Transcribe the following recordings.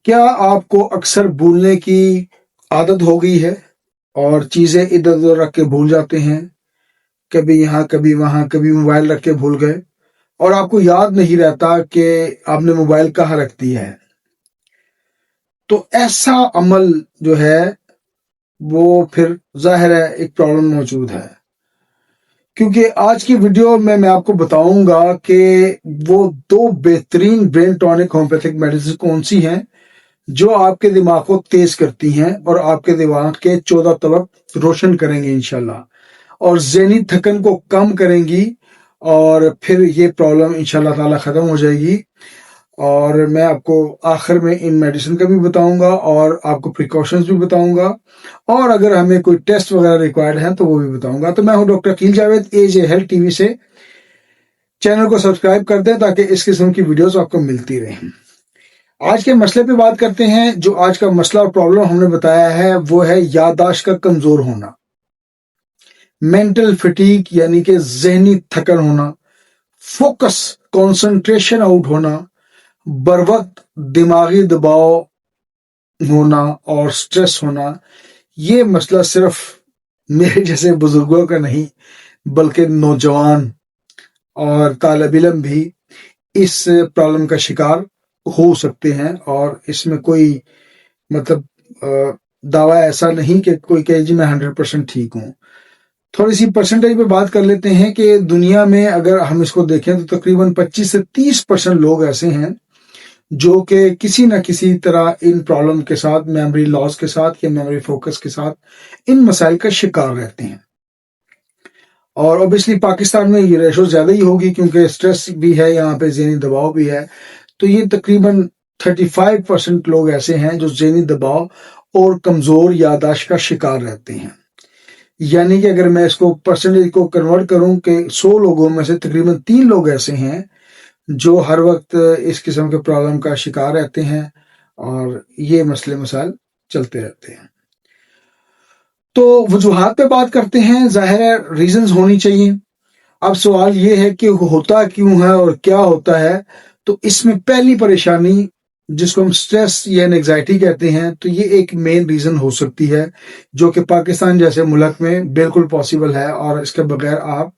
کیا آپ کو اکثر بھولنے کی عادت ہو گئی ہے اور چیزیں ادھر ادھر رکھ کے بھول جاتے ہیں؟ کبھی یہاں کبھی وہاں، کبھی موبائل رکھ کے بھول گئے اور آپ کو یاد نہیں رہتا کہ آپ نے موبائل کہاں رکھ دیا ہے۔ تو ایسا عمل جو ہے وہ پھر ظاہر ہے ایک پرابلم موجود ہے، کیونکہ آج کی ویڈیو میں آپ کو بتاؤں گا کہ وہ 2 بہترین برین ٹونک ہومیوپیتھک میڈیسن کون سی ہیں جو آپ کے دماغ کو تیز کرتی ہیں اور آپ کے دماغ کے 14 طبق روشن کریں گے انشاءاللہ، اور ذہنی تھکن کو کم کریں گی، اور پھر یہ پرابلم انشاءاللہ تعالی ختم ہو جائے گی۔ اور میں آپ کو آخر میں ان میڈیسن کا بھی بتاؤں گا اور آپ کو پریکاشنز بھی بتاؤں گا، اور اگر ہمیں کوئی ٹیسٹ وغیرہ ریکوائرڈ ہیں تو وہ بھی بتاؤں گا۔ تو میں ہوں doctor Aqeel Javed, H A health T V سے۔ چینل کو سبسکرائب کر دیں تاکہ اس قسم کی ویڈیوز آپ کو ملتی رہیں۔ آج کے مسئلے پہ بات کرتے ہیں۔ جو آج کا مسئلہ اور پرابلم ہم نے بتایا ہے وہ ہے یادداشت کا کمزور ہونا، مینٹل فٹیگ یعنی کہ ذہنی تھکن ہونا، فوکس کنسنٹریشن آؤٹ ہونا، بر وقت دماغی دباؤ ہونا اور سٹریس ہونا۔ یہ مسئلہ صرف میرے جیسے بزرگوں کا نہیں بلکہ نوجوان اور طالب علم بھی اس پرابلم کا شکار ہو سکتے ہیں، اور اس میں کوئی دعویٰ ایسا نہیں کہ کوئی کہے جی میں 100% ٹھیک ہوں۔ تھوڑی سی پرسنٹیج پہ بات کر لیتے ہیں کہ دنیا میں اگر ہم اس کو دیکھیں تو تقریباً 25 سے 30% لوگ ایسے ہیں جو کہ کسی نہ کسی طرح ان پرابلم کے ساتھ، میموری لاس کے ساتھ یا میموری فوکس کے ساتھ ان مسائل کا شکار رہتے ہیں۔ اور اوبیسلی پاکستان میں یہ ریشو زیادہ ہی ہوگی کیونکہ سٹریس بھی ہے یہاں پہ، ذہنی دباؤ بھی ہے۔ تو یہ تقریباً 35% لوگ ایسے ہیں جو ذہنی دباؤ اور کمزور یادداشت کا شکار رہتے ہیں۔ یعنی کہ اگر میں اس کو پرسنٹیج کو کنورٹ کروں کہ 100 لوگوں میں سے تقریباً 3 لوگ ایسے ہیں جو ہر وقت اس قسم کے پرابلم کا شکار رہتے ہیں، اور یہ مسئلے مسائل چلتے رہتے ہیں۔ تو وجوہات پہ بات کرتے ہیں۔ ظاہر ہے ریزنز ہونی چاہیے۔ اب سوال یہ ہے کہ ہوتا کیوں ہے اور کیا ہوتا ہے۔ تو اس میں پہلی پریشانی جس کو ہم سٹریس یا انگزائٹی کہتے ہیں، تو یہ ایک مین ریزن ہو سکتی ہے جو کہ پاکستان جیسے ملک میں بالکل پاسبل ہے، اور اس کے بغیر آپ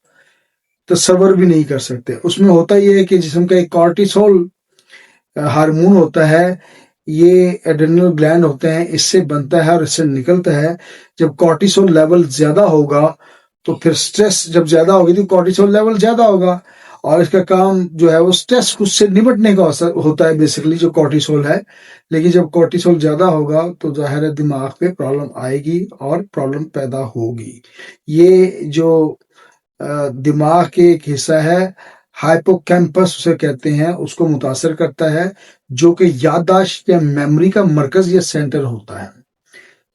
تصور بھی نہیں کر سکتے۔ اس میں ہوتا یہ ہے کہ جسم کا ایک کارٹیسول ہارمون ہوتا ہے، یہ ایڈرینل گلینڈ ہوتے ہیں، اس سے بنتا ہے اور اس سے نکلتا ہے۔ جب کارٹیسول لیول زیادہ ہوگا تو پھر سٹریس جب زیادہ ہوگی تو کارٹیسول لیول زیادہ ہوگا، اور اس کا کام جو ہے وہ سٹریس اس سے نمٹنے کا ہوتا ہے بیسیکلی جو کارٹیسول ہے۔ لیکن جب کارٹیسول زیادہ ہوگا تو ظاہر ہے دماغ پہ پرابلم آئے گی اور پرابلم پیدا ہوگی۔ یہ جو دماغ کے ایک حصہ ہے ہائپوکیمپس اسے کہتے ہیں، اس کو متاثر کرتا ہے، جو کہ یادداشت یا میموری کا مرکز یا سینٹر ہوتا ہے۔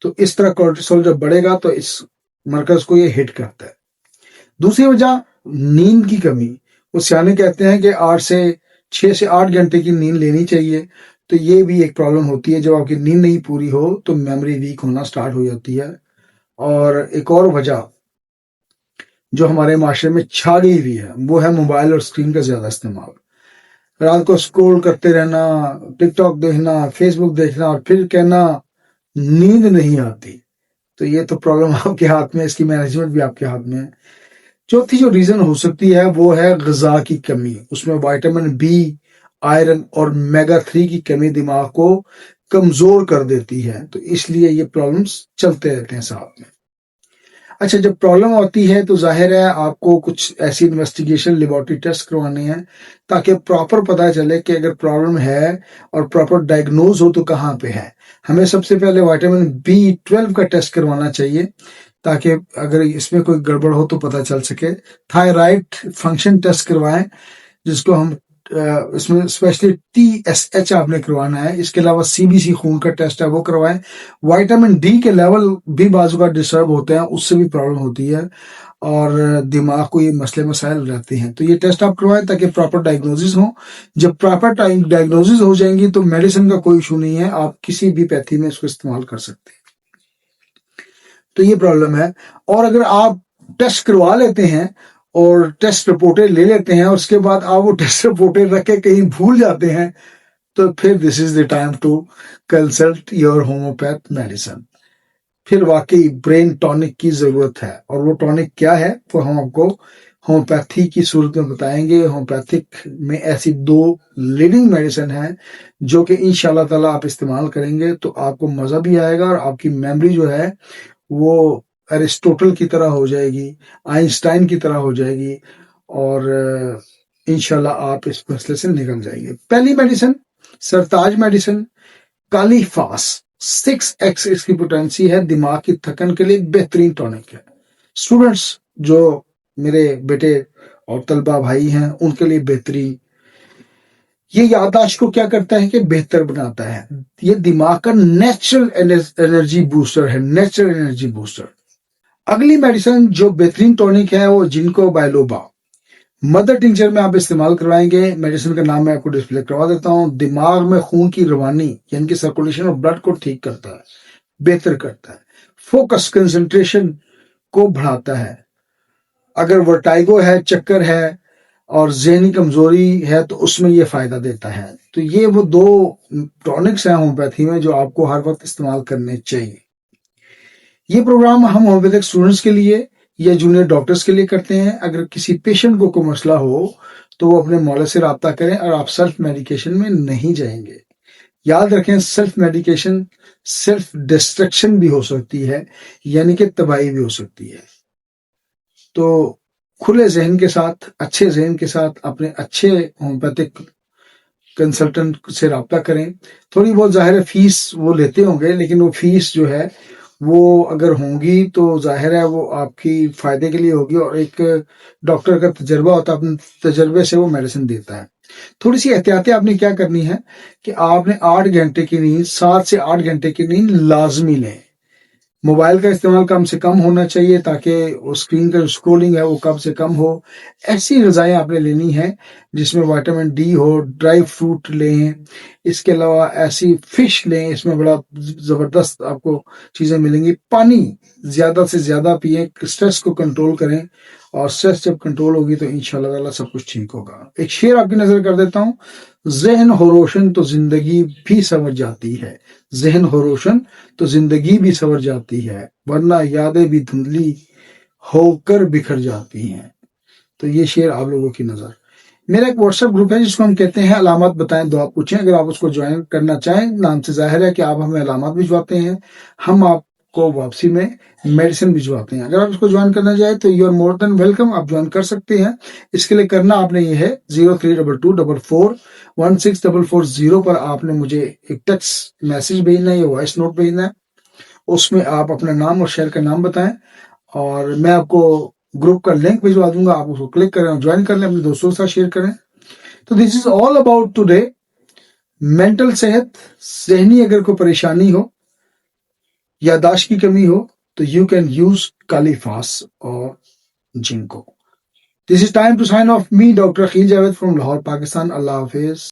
تو اس طرح کارٹیسول جب بڑھے گا تو اس مرکز کو یہ ہٹ کرتا ہے۔ دوسری وجہ نیند کی کمی۔ وہ سیانے کہتے ہیں کہ 6 سے 8 گھنٹے کی نیند لینی چاہیے۔ تو یہ بھی ایک پرابلم ہوتی ہے، جب آپ کی نیند نہیں پوری ہو تو میموری ویک ہونا سٹارٹ ہو جاتی ہے۔ اور ایک اور وجہ جو ہمارے معاشرے میں چھا گئی ہوئی ہے وہ ہے موبائل اور اسکرین کا زیادہ استعمال۔ رات کو اسکرول کرتے رہنا، ٹک ٹاک دیکھنا، فیس بک دیکھنا، اور پھر کہنا نیند نہیں آتی۔ تو یہ تو پرابلم آپ کے ہاتھ میں، اس کی مینجمنٹ بھی آپ کے ہاتھ میں ہے۔ چوتھی جو ریزن ہو سکتی ہے وہ ہے غذا کی کمی۔ اس میں وائٹامن بی، آئرن اور میگا 3 کی کمی دماغ کو کمزور کر دیتی ہے، تو اس لیے یہ پرابلمس چلتے رہتے ہیں ساتھ میں۔ اچھا، جب پرابلم ہوتی ہے تو ظاہر ہے آپ کو کچھ ایسی انویسٹیگیشن لیبارٹری ٹیسٹ کروانے ہیں تاکہ پراپر پتہ چلے کہ اگر پرابلم ہے اور پراپر ڈائگنوز ہو تو کہاں پہ ہے۔ ہمیں سب سے پہلے وائٹامن B12 کا ٹیسٹ کروانا چاہیے تاکہ اگر اس میں کوئی گڑبڑ ہو تو پتہ چل سکے۔ تھائرائڈ فنکشن ٹیسٹ کروائیں، جس کو ہم اس میں اسپیشلی TSH آپ نے کروانا ہے۔ اس کے علاوہ CBC خون کا ٹیسٹ ہے وہ کروائیں۔ وائٹامن ڈی کے لیول بھی بعض اوقات ڈسٹرب ہوتے ہیں، اس سے بھی پرابلم ہوتی ہے، اور دماغ کو یہ مسئلے مسائل رہتے ہیں۔ تو یہ ٹیسٹ آپ کروائیں تاکہ پراپر ڈائگنوزز ہوں۔ جب پراپر ڈائگنوزز ہو جائیں گی تو میڈیسن کا کوئی ایشو نہیں ہے، آپ کسی بھی پیتھی میں اس کو استعمال کر سکتے ہیں۔ تو یہ پرابلم ہے۔ اور اگر آپ ٹیسٹ کروا لیتے ہیں اور ٹیسٹ رپورٹیں لے لیتے ہیں اور اس کے بعد آپ وہ ٹیسٹ رپورٹیں رکھ کے کہیں بھول جاتے ہیں تو پھر this is the time to consult your homeopath medicine. پھر واقعی برین ٹونک کی ضرورت ہے، اور وہ ٹونک کیا ہے وہ ہم آپ کو ہومیوپیتھی کی صورت میں بتائیں گے. ہومیوپیتھک میں ایسی 2 لیڈنگ میڈیسن ہیں جو کہ انشاءاللہ تعالیٰ آپ استعمال کریں گے تو آپ کو مزہ بھی آئے گا، اور آپ کی میموری جو ہے وہ ایرسٹوٹل کی طرح ہو جائے گی، آئنسٹائن کی طرح ہو جائے گی، اور انشاءاللہ آپ اس مسئلے سے نکل جائیں گے. پہلی میڈیسن سرتاج میڈیسن کالی فاس 6x اس کی پوٹینسی ہے، دماغ کی تھکن کے لیے ایک بہترین ٹونک ہے. اسٹوڈنٹس جو میرے بیٹے اور طلبہ بھائی ہیں ان کے لیے بہترین. یہ یادداشت کو کیا کرتا ہے کہ بہتر بناتا ہے. یہ دماغ کا نیچرل انرجی بوسٹر ہے، نیچرل انرجی بوسٹر. اگلی میڈیسن جو بہترین ٹونک ہے وہ جنکو بائلوبا مدر ٹنکچر میں آپ استعمال کروائیں گے. میڈیسن کا نام میں آپ کو ڈسپلے کروا دیتا ہوں. دماغ میں خون کی روانی یعنی کہ سرکولیشن اور بلڈ کو ٹھیک کرتا ہے، بہتر کرتا ہے. فوکس کنسنٹریشن کو بڑھاتا ہے. اگر ورٹائگو ہے، چکر ہے اور ذہنی کمزوری ہے تو اس میں یہ فائدہ دیتا ہے. تو یہ وہ 2 ٹونکس ہیں ہومیوپیتھی میں جو آپ کو ہر وقت استعمال کرنے چاہیے. یہ پروگرام ہم ہومیوپیتھک اسٹوڈنٹس کے لیے یا جونیئر ڈاکٹرز کے لیے کرتے ہیں. اگر کسی پیشنٹ کو کوئی مسئلہ ہو تو وہ اپنے مولا سے رابطہ کریں، اور آپ سیلف میڈیکیشن میں نہیں جائیں گے. یاد رکھیں سیلف میڈیکیشن سیلف ڈسٹرکشن بھی ہو سکتی ہے، یعنی کہ تباہی بھی ہو سکتی ہے. تو کھلے ذہن کے ساتھ، اچھے ذہن کے ساتھ اپنے اچھے ہومیوپیتھک کنسلٹنٹ سے رابطہ کریں. تھوڑی بہت ظاہر ہے فیس وہ لیتے ہوں گے، لیکن وہ فیس جو ہے وہ اگر ہوں گی تو ظاہر ہے وہ آپ کی فائدے کے لیے ہوگی، اور ایک ڈاکٹر کا تجربہ ہوتا ہے، اپنے تجربے سے وہ میڈیسن دیتا ہے. تھوڑی سی احتیاطیں آپ نے کیا کرنی ہے کہ آپ نے 8 گھنٹے کی نیند، 7 سے 8 گھنٹے کی نیند لازمی لیں. موبائل کا استعمال کم سے کم ہونا چاہیے تاکہ اسکرین کا جو اسکرولنگ ہے وہ کم سے کم ہو. ایسی غذائیں آپ نے لینی ہیں جس میں وائٹامن ڈی ہو، ڈرائی فروٹ لیں. اس کے علاوہ ایسی فش لیں، اس میں بڑا زبردست آپ کو چیزیں ملیں گی. پانی زیادہ سے زیادہ پئیں، سٹریس کو کنٹرول کریں، اور سٹریس جب کنٹرول ہوگی تو انشاءاللہ تعالیٰ سب کچھ ٹھیک ہوگا. ایک شعر آپ کی نظر کر دیتا ہوں. ذہن ہو روشن تو زندگی بھی سنور جاتی ہے، ذہن ہو روشن تو زندگی بھی سنور جاتی ہے، ورنہ یادیں بھی دھندلی ہو کر بکھر جاتی ہیں. تو یہ شعر آپ لوگوں کی نظر. میرا ایک واٹس ایپ گروپ ہے جس کو ہم کہتے ہیں علامات بتائیں دعا پوچھیں. اگر آپ اس کو جوائن کرنا چاہیں، نام سے ظاہر ہے کہ آپ ہمیں علامات بھجواتے ہیں، ہم آپ کو واپسی میں میڈیسن بھجواتے ہیں. اگر آپ اس کو جوائن کرنا چاہیں تو you are more than welcome, آپ جوائن کر سکتے ہیں. اس کے لیے کرنا آپ نے یہ ہے 0322441640 پر آپ نے مجھے ایک ٹیکسٹ میسج بھیجنا ہے یا وائس نوٹ بھیجنا ہے. اس میں آپ اپنا نام اور شہر کا نام بتائیں، اور میں آپ کو گروپ کا لنک بھجوا دوں گا. آپ اس کو کلک کریں اور جوائن کر لیں، اپنے دوستوں کے ساتھ شیئر کریں. تو دس از آل اباؤٹ ٹوڈے. مینٹل صحت، ذہنی اگر کوئی پریشانی ہو، یادداشت کی کمی ہو تو یو کین یوز کالی فاس اور جنکو. This is time to sign off. Me, Dr. Akhil Javed from Lahore, Pakistan. Allah Hafiz.